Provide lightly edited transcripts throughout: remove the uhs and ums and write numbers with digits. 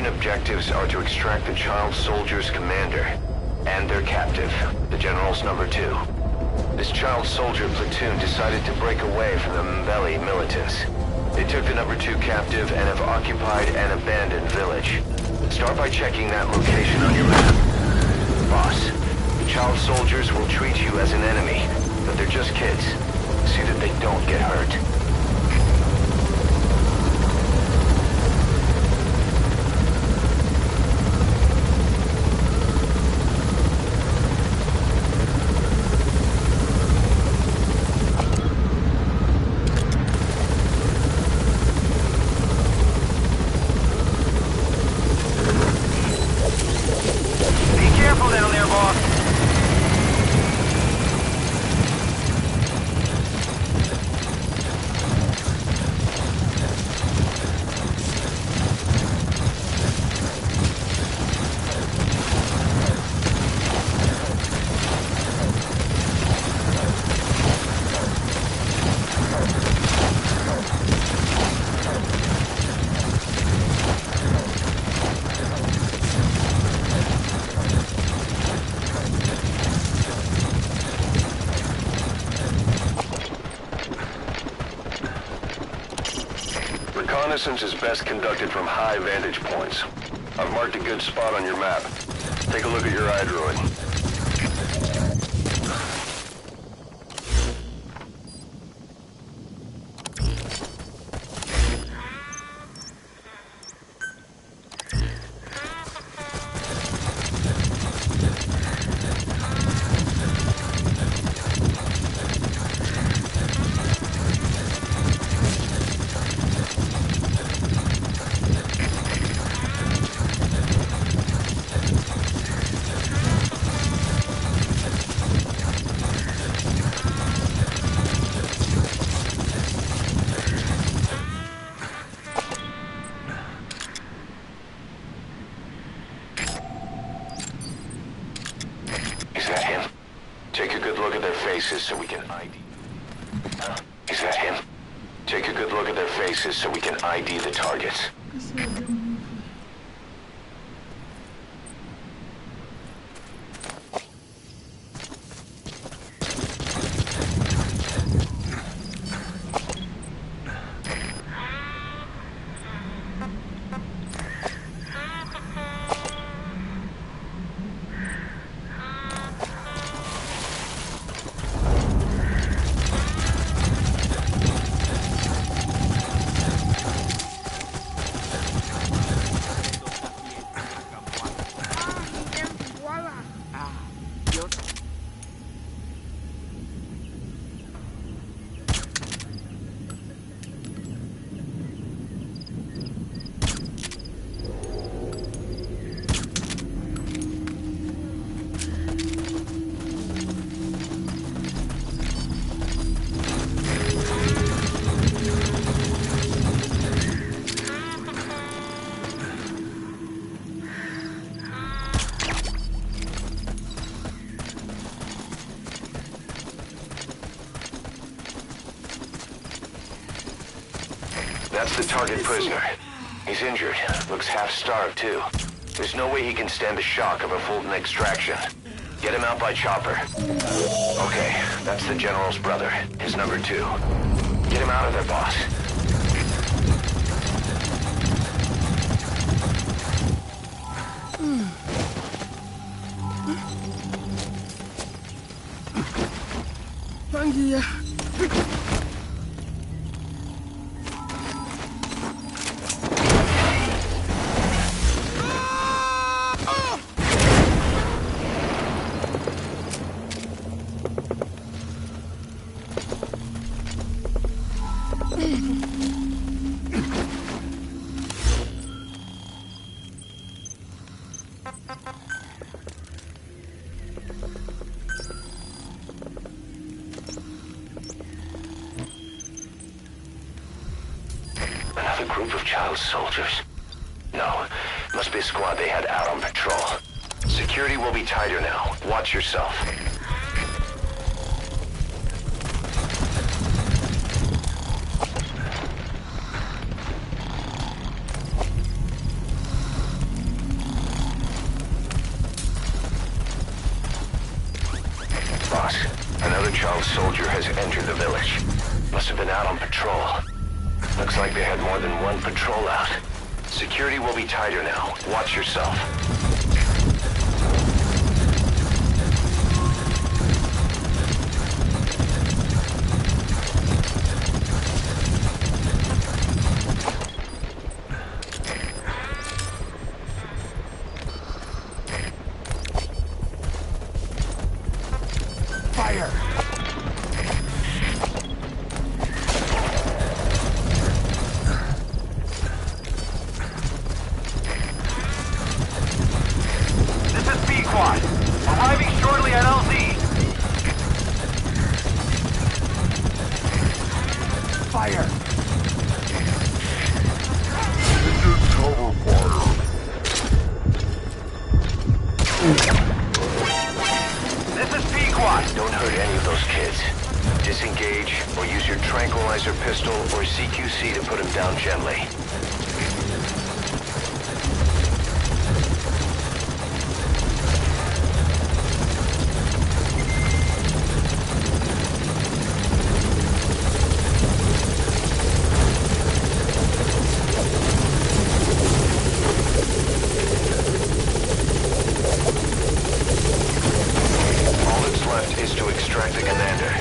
objectives are to extract the child soldier's commander and their captive, the General's #2. This child soldier platoon decided to break away from the Mbeli militants. They took the #2 captive and have occupied an abandoned village. Start by checking that location on your map. Boss, the child soldiers will treat you as an enemy, but they're just kids. See that they don't get hurt. Reconnaissance is best conducted from high vantage points. I've marked a good spot on your map. Take a look at your iDroid. So we can ID. Is that him? Take a good look at their faces so we can ID the targets. That's the target prisoner. He's injured. Looks half-starved, too. There's no way he can stand the shock of a Fulton extraction. Get him out by chopper. Okay, that's the General's brother, his #2. Get him out of there, boss. Mangia. Another group of child soldiers? No, must be a squad they had out on patrol. Security will be tighter now. Watch yourself. village. Must have been out on patrol. Looks like they had more than one patrol out. Security will be tighter now. Watch yourself. Fire! This is B-Quad. Arriving shortly at LZ. Fire! Engine cover fire. This is B-Quad. Don't hurt any of those kids. Disengage or use your tranquilizer pistol or CQC to put them down gently. All that's left is to extract the commander.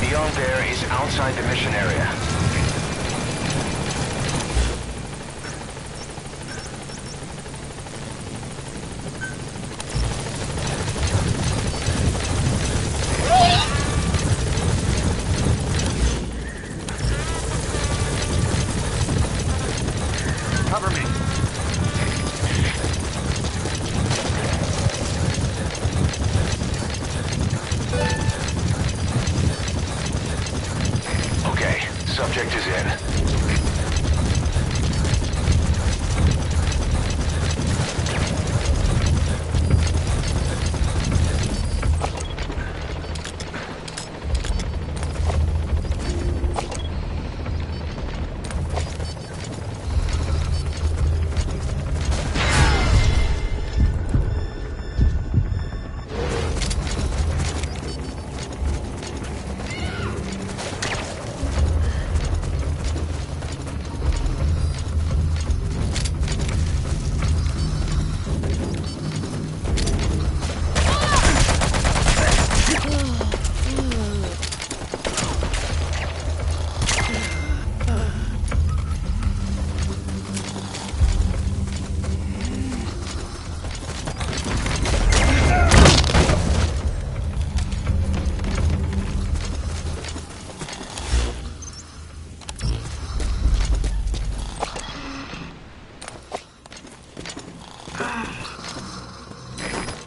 Beyond there is outside the mission area. Cover me. Okay, subject is in.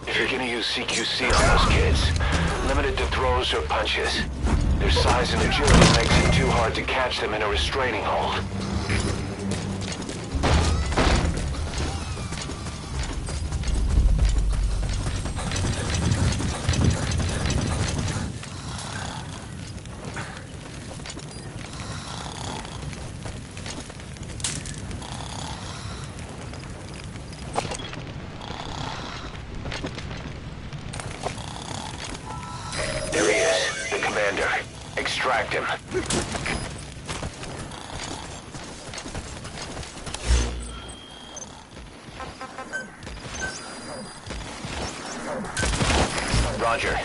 If you're gonna use CQC on those kids, limit it to throws or punches. Their size and agility makes it too hard to catch them in a restraining hold. There he is, the commander. Extract him. Roger.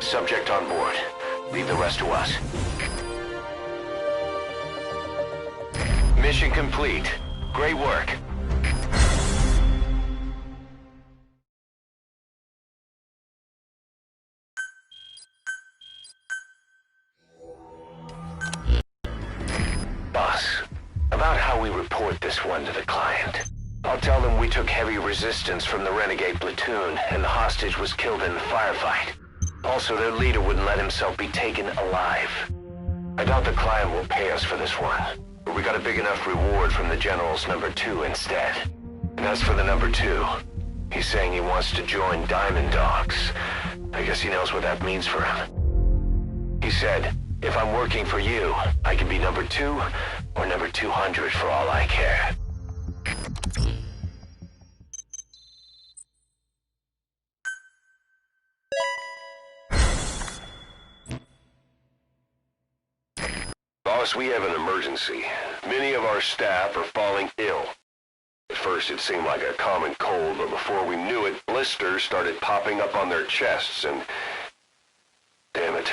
Subject on board. Leave the rest to us. Mission complete. Great work. Boss, about how we report this one to the client. I'll tell them we took heavy resistance from the renegade platoon and the hostage was killed in the firefight. Also, their leader wouldn't let himself be taken alive. I doubt the client will pay us for this one, but we got a big enough reward from the General's number 2 instead. And as for the number 2, he's saying he wants to join Diamond Dogs. I guess he knows what that means for him. He said, if I'm working for you, I can be number 2 or number 200 for all I care. Boss, we have an emergency. Many of our staff are falling ill. At first it seemed like a common cold, but before we knew it, blisters started popping up on their chests and... Damn it.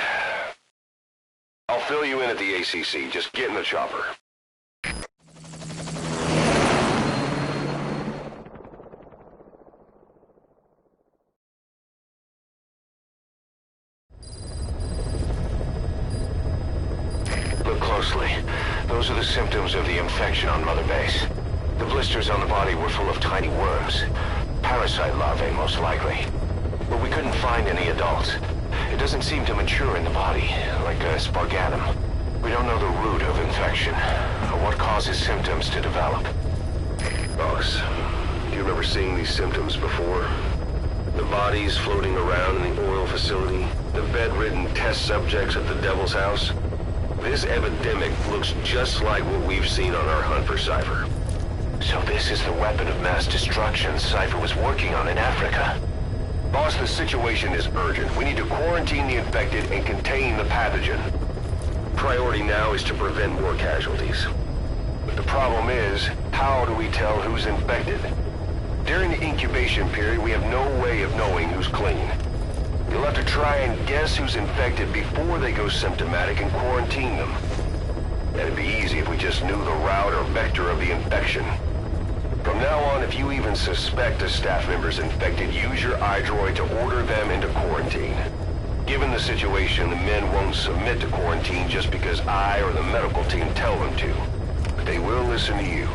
I'll fill you in at the ACC. Just get in the chopper. Look closely. Those are the symptoms of the infection on Mother Base. The blisters on the body were full of tiny worms. Parasite larvae, most likely. But we couldn't find any adults. It doesn't seem to mature in the body, like a spargatum. We don't know the root of infection, or what causes symptoms to develop. Boss, do you remember seeing these symptoms before? The bodies floating around in the oil facility, the bedridden test subjects at the Devil's House. This epidemic looks just like what we've seen on our hunt for Cypher. So this is the weapon of mass destruction Cypher was working on in Africa. Boss, the situation is urgent. We need to quarantine the infected and contain the pathogen. Priority now is to prevent more casualties. But the problem is, how do we tell who's infected? During the incubation period, we have no way of knowing who's clean. You'll have to try and guess who's infected before they go symptomatic and quarantine them. That'd be easy if we just knew the route or vector of the infection. From now on, if you even suspect a staff member's infected, use your iDroid to order them into quarantine. Given the situation, the men won't submit to quarantine just because I or the medical team tell them to. But they will listen to you.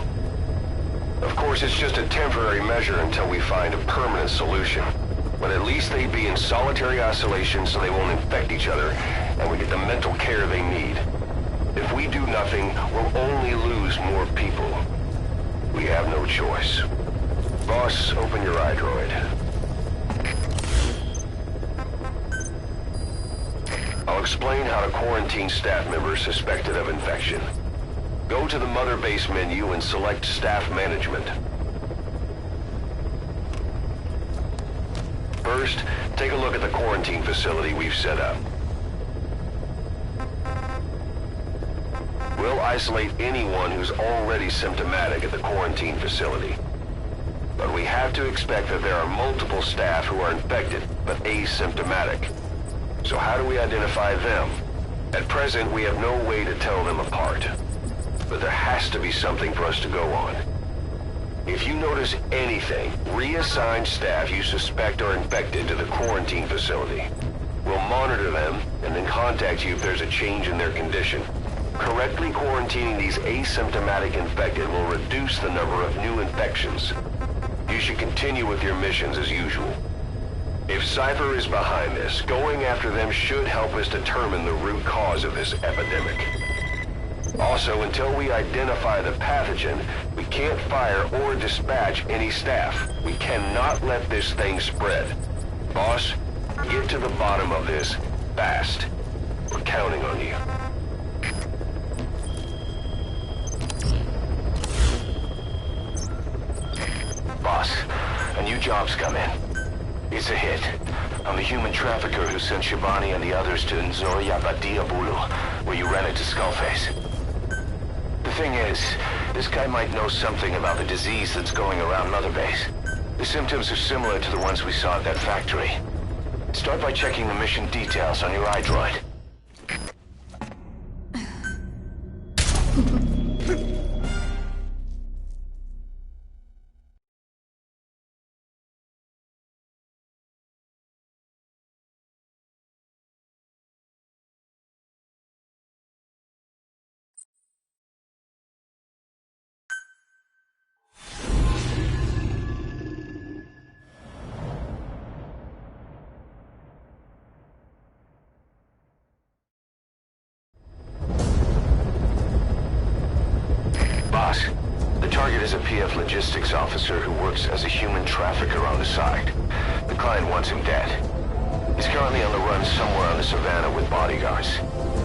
Of course, it's just a temporary measure until we find a permanent solution. But at least they'd be in solitary isolation so they won't infect each other, and we get the mental care they need. If we do nothing, we'll only lose more people. We have no choice. Boss, open your iDroid. I'll explain how to quarantine staff members suspected of infection. Go to the Mother Base menu and select Staff Management. First, take a look at the quarantine facility we've set up. We'll isolate anyone who's already symptomatic at the quarantine facility. But we have to expect that there are multiple staff who are infected, but asymptomatic. So how do we identify them? At present, we have no way to tell them apart. But there has to be something for us to go on. If you notice anything, reassign staff you suspect are infected to the quarantine facility. We'll monitor them and then contact you if there's a change in their condition. Correctly quarantining these asymptomatic infected will reduce the number of new infections. You should continue with your missions as usual. If Cypher is behind this, going after them should help us determine the root cause of this epidemic. Also, until we identify the pathogen, we can't fire or dispatch any staff. We cannot let this thing spread. Boss, get to the bottom of this fast. We're counting on you. Boss, a new job's come in. It's a hit. I'm the human trafficker who sent Shabani and the others to Nzoya Badia Bulu, where you ran into Skullface. The thing is, this guy might know something about the disease that's going around Mother Base. The symptoms are similar to the ones we saw at that factory. Start by checking the mission details on your iDroid. Boss, the target is a PF logistics officer who works as a human trafficker on the side. The client wants him dead. He's currently on the run somewhere on the savannah with bodyguards.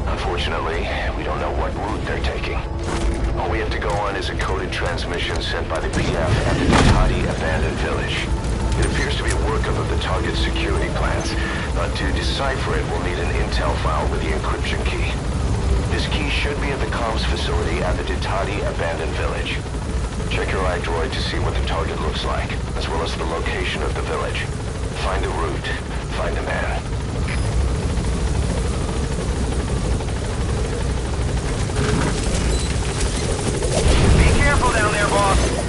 Unfortunately, we don't know what route they're taking. All we have to go on is a coded transmission sent by the PF at the Ditati abandoned village. It appears to be a workup of the target's security plans, but to decipher it, we'll need an intel file with the encryption key. This key should be at the comms facility at the Ditati abandoned village. Check your iDroid to see what the target looks like, as well as the location of the village. Find the route. Find the man. Be careful down there, boss.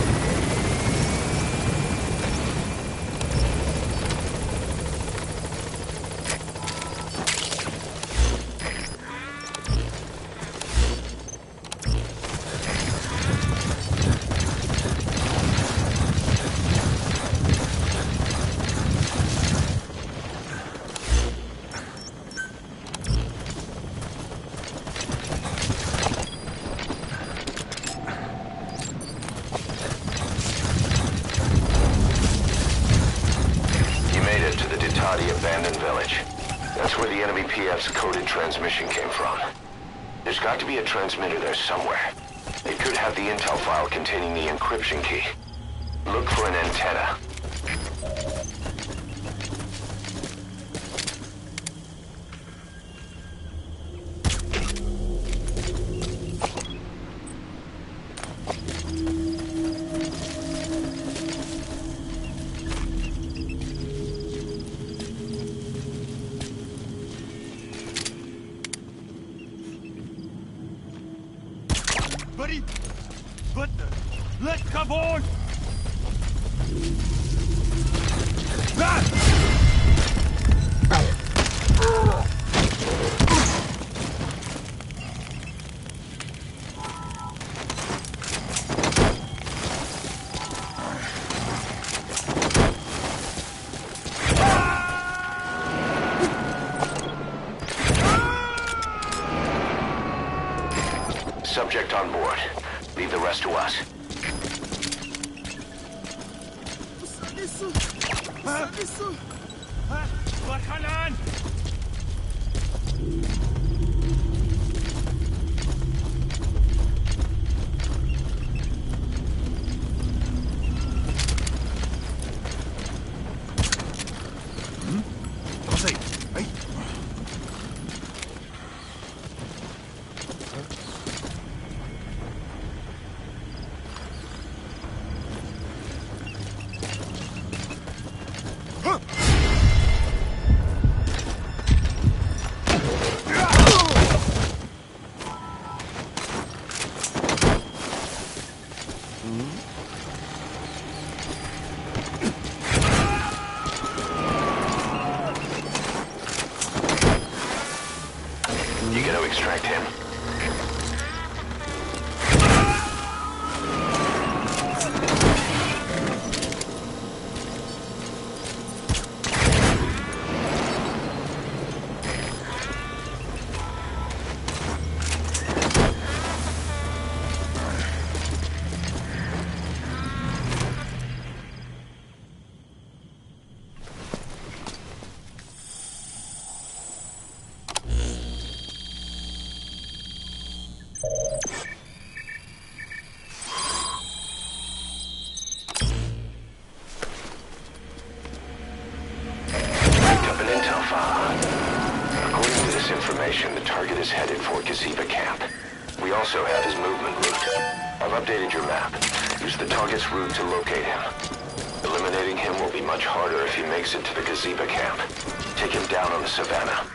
Abandoned village. That's where the enemy PF's coded transmission came from. There's got to be a transmitter there somewhere. It could have the intel file containing the encryption key. Look for an antenna. Buddy, but let's come on. Subject on board. Leave the rest to us. You got to extract him. The target is headed for Gazeba Camp. We also have his movement route. I've updated your map. Use the target's route to locate him. Eliminating Finding him will be much harder if he makes it to the gazebo camp. Take him down on the savannah.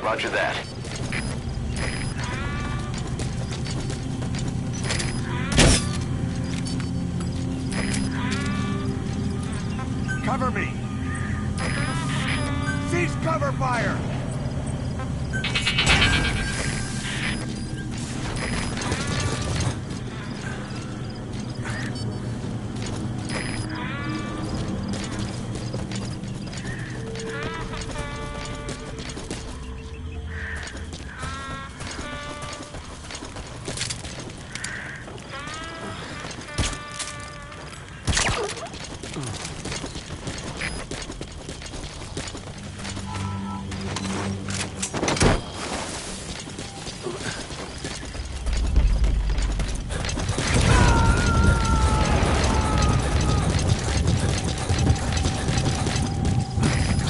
Roger that. Cover me! Cease cover fire!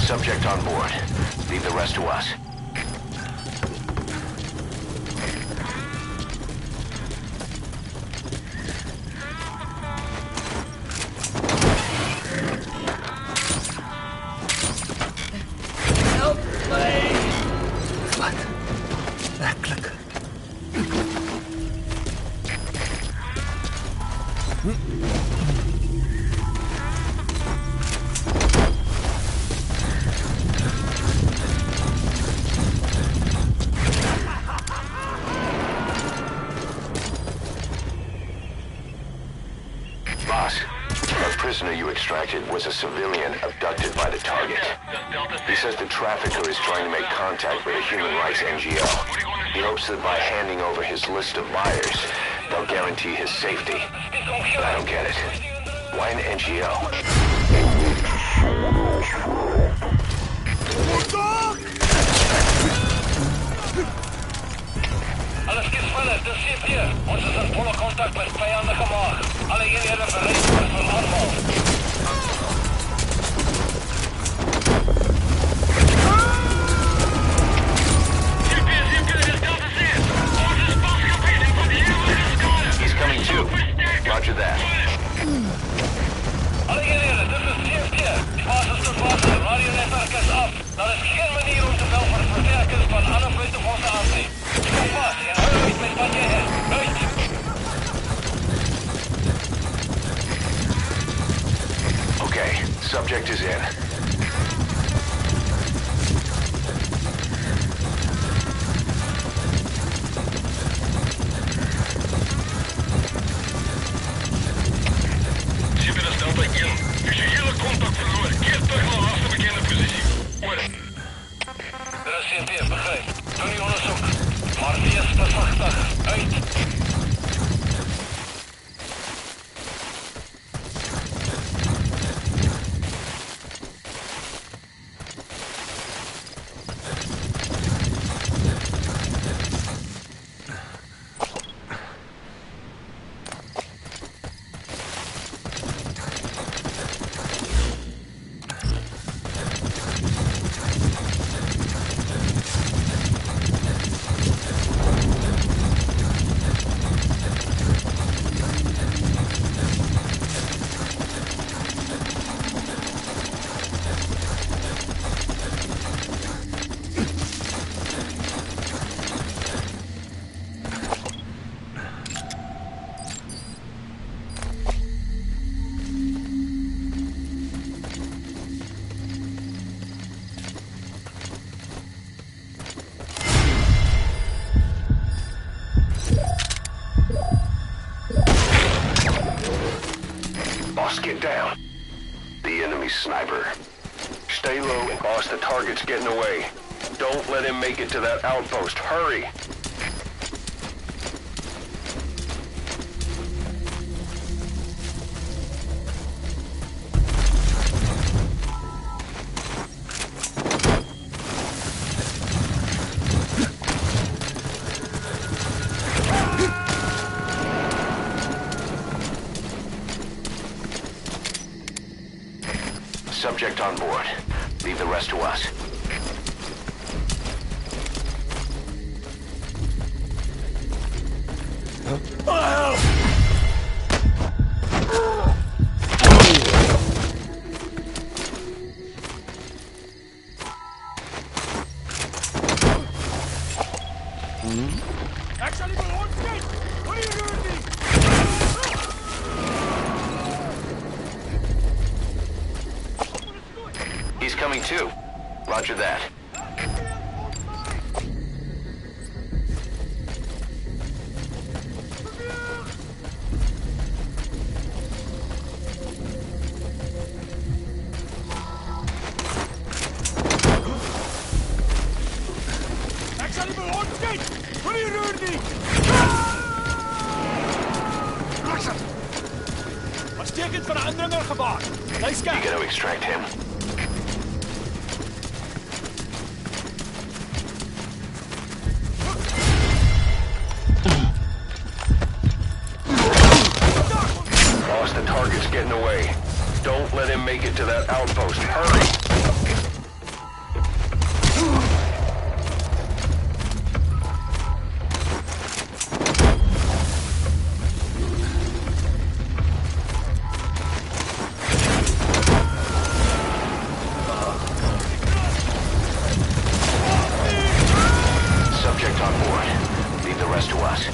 Subject on board. Leave the rest to us. Help me! Wat? Werkelijk? Boss, the prisoner you extracted was a civilian abducted by the target. He says the trafficker is trying to make contact with a human rights NGO. He hopes that by handing over his list of buyers, they'll guarantee his safety. But I don't get it. Why an NGO? Alles geht verder, das sieht ihr. Ons is in volle contact met vijandige maag. Alle eenhede bereid vir aanval. He's coming too. Roger that. Alle eenhede, dit is CFT. Basis tot basis, radionetwerk is af. Daar is geen manier om te bel vir versterkers van alle buitenbosse aan te. Kom vas en hou uit met wat jy het. Uit! Okay, subject is in. Sipir Delta 1. Visuele contact verloren. Keer terug naar laatste bekende positie. Oor. Dit is CFT, begryp. Doen die onderzoek. Maar wees versigtig. Uit! get down. The enemy sniper. Stay low, boss. The target's getting away. Don't let him make it to that outpost. Hurry! Subject on board. Leave the rest to us. Actually, what are you doing? He's coming too. Roger that. What are you doing? Wat stekent van een aandringer gebaar? Nice guy. You gotta extract him. Boss, the target's getting away. Don't let him make it to that outpost. Hurry! Subject on board. Leave the rest to us.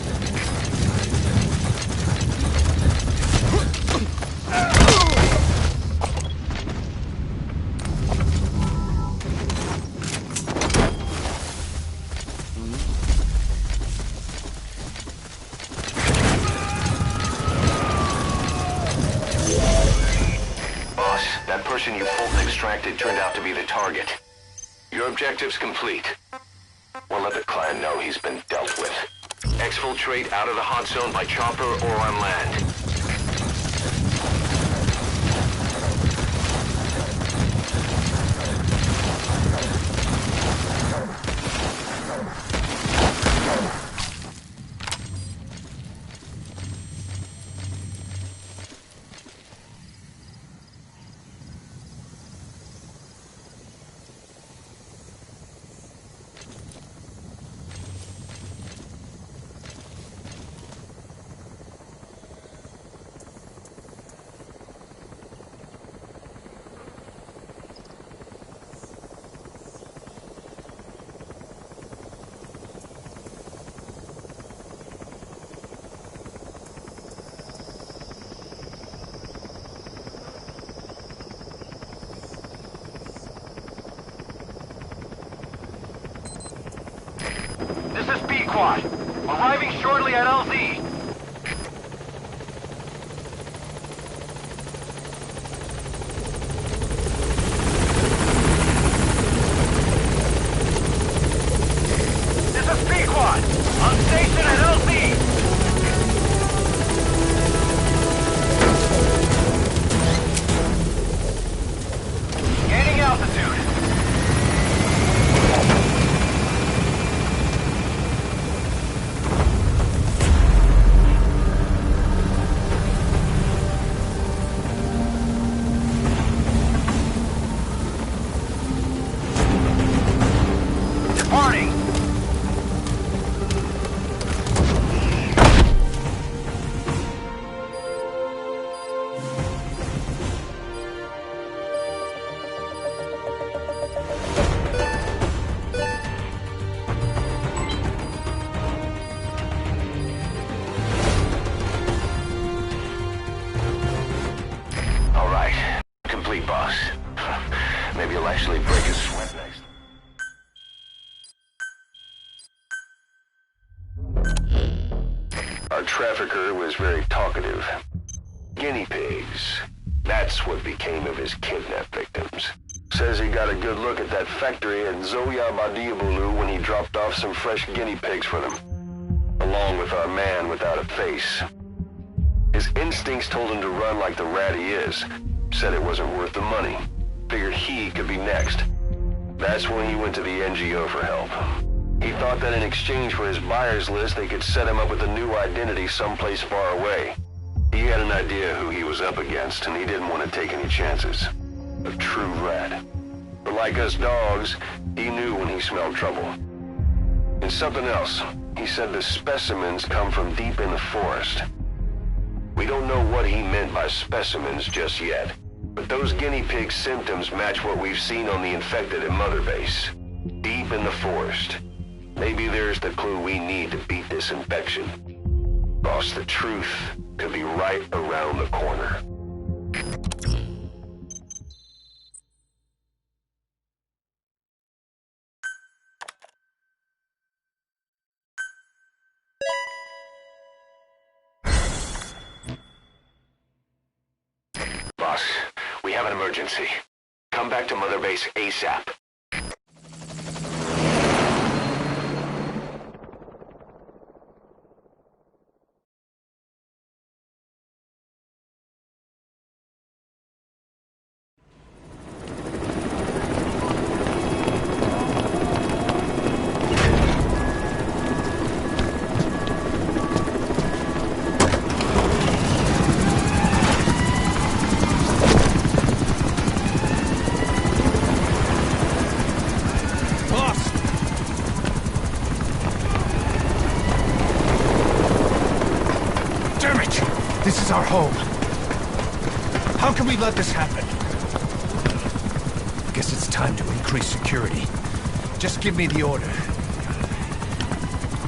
Boss, that person you pulled and extracted turned out to be the target. Your objective's complete. We'll let the clan know he's been dealt with. Exfiltrate out of the hot zone by chopper or on land. This is B-Quad. Arriving shortly at LZ. This is B-Quad. On station at LZ. Gaining altitude. Departing. All right. Complete, boss. Maybe you'll actually break a sweat next. Our trafficker was very talkative. Guinea pigs. That's what became of his kidnapped victims. Says he got a good look at that factory at Zoya Badiabulu when he dropped off some fresh guinea pigs for them, along with our man without a face. His instincts told him to run like the rat he is. Said it wasn't worth the money. Figured he could be next. That's when he went to the NGO for help. He thought that in exchange for his buyer's list, they could set him up with a new identity someplace far away. He had an idea who he was up against, and he didn't want to take any chances. A true rat. But like us dogs, he knew when he smelled trouble. And something else. He said the specimens come from deep in the forest. We don't know what he meant by specimens just yet, but those guinea pig symptoms match what we've seen on the infected at Mother Base. Deep in the forest. Maybe there's the clue we need to beat this infection. Boss, the truth could be right around the corner. Boss, we have an emergency. Come back to Mother Base ASAP. This is our home. How can we let this happen? I guess it's time to increase security. Just give me the order.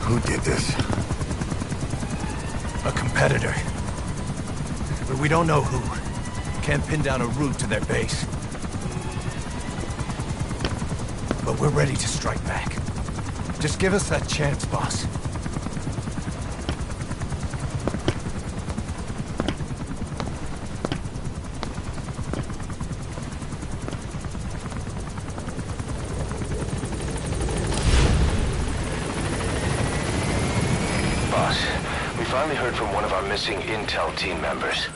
Who did this? A competitor. But we don't know who. Can't pin down a route to their base. But we're ready to strike back. Just give us that chance, boss. We finally heard from one of our missing intel team members.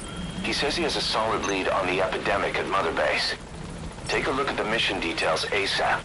He says he has a solid lead on the epidemic at Mother Base. Take a look at the mission details ASAP.